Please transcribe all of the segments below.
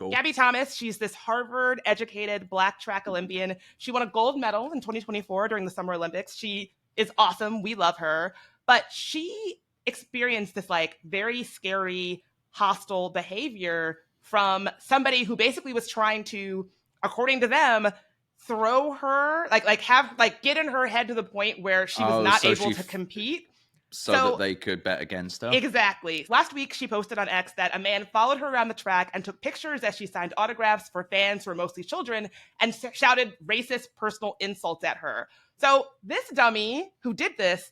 cool. Gabby Thomas, she's this Harvard-educated Black track Olympian. She won a gold medal in 2024 during the Summer Olympics. She is awesome. We love her. But she experienced this like very scary, hostile behavior from somebody who basically was trying to, according to them, throw her, get in her head to the point where she was not able to compete. So that they could bet against her? Exactly. Last week, she posted on X that a man followed her around the track and took pictures as she signed autographs for fans who were mostly children and shouted racist personal insults at her. So this dummy who did this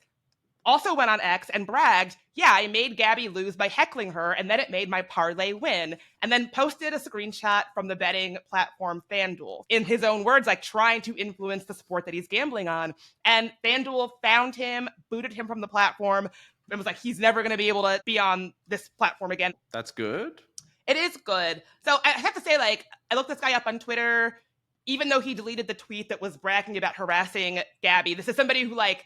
also went on X and bragged, yeah, I made Gabby lose by heckling her, and then it made my parlay win, and then posted a screenshot from the betting platform FanDuel. In his own words, like trying to influence the sport that he's gambling on. And FanDuel found him, booted him from the platform, and was like, he's never going to be able to be on this platform again. That's good. It is good. So I have to say, like, I looked this guy up on Twitter, even though he deleted the tweet that was bragging about harassing Gabby. This is somebody who, like,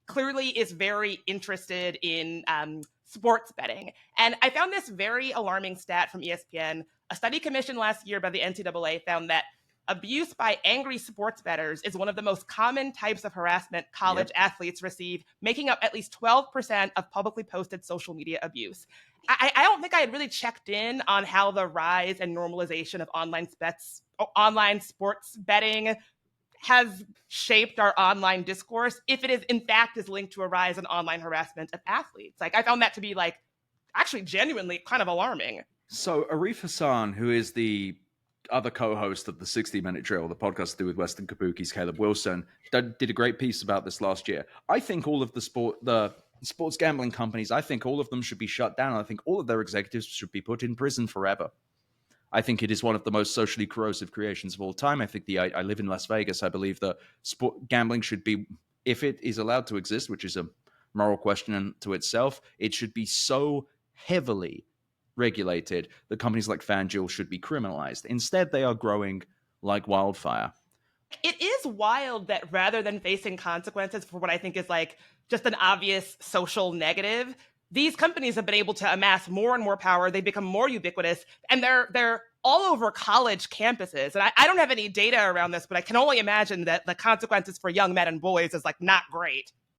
clearly is very interested in sports betting. And I found this very alarming stat from ESPN. A study commissioned last year by the NCAA found that abuse by angry sports bettors is one of the most common types of harassment college athletes receive, making up at least 12% of publicly posted social media abuse. I don't think I had really checked in on how the rise and normalization of online sports betting has shaped our online discourse, if it is in fact is linked to a rise in online harassment of athletes. Like, I found that to be like actually genuinely kind of alarming. So Arif Hassan, who is the other co-host of the 60-Minute Drill, the podcast to do with Weston Kabuki's Caleb Wilson, did a great piece about this last year. I think all of the sports gambling companies, I think all of them should be shut down. I think all of their executives should be put in prison forever. I think it is one of the most socially corrosive creations of all time. I think I live in Las Vegas. I believe that gambling should be, if it is allowed to exist, which is a moral question unto itself, it should be so heavily regulated that companies like FanDuel should be criminalized. Instead, they are growing like wildfire. It is wild that rather than facing consequences for what I think is like just an obvious social negative, these companies have been able to amass more and more power. They become more ubiquitous, and they're all over college campuses. And I don't have any data around this, but I can only imagine that the consequences for young men and boys is like not great.